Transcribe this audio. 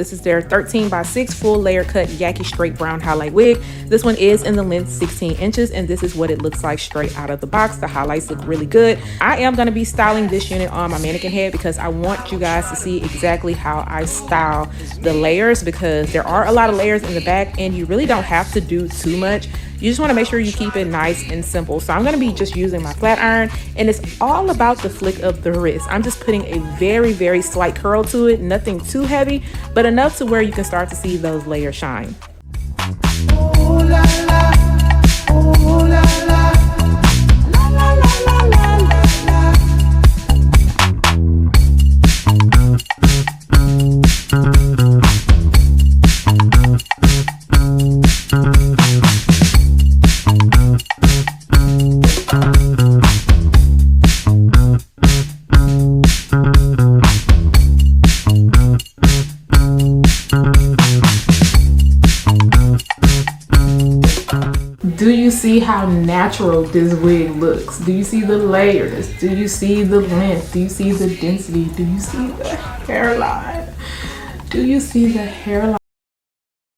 This is their 13x6 full layer cut Yaki straight brown highlight wig. This one is in the length 16 inches, and this is what it looks like straight out of the box. The highlights look really good. I am going to be styling this unit on my mannequin head because I want you guys to see exactly how I style the layers, because there are a lot of layers in the back and you really don't have to do too much. You just want to make sure you keep it nice and simple. So I'm going to be just using my flat iron, and it's all about the flick of the wrist. I'm just putting a very slight curl to it, nothing too heavy, but enough to where you can start to see those layers shine. Ooh, la, la. Ooh, la, la. La, la, la, la, la, la. Do you see how natural this wig looks? Do you see the layers? Do you see the length? Do you see the density? Do you see the hairline? Do you see the hairline?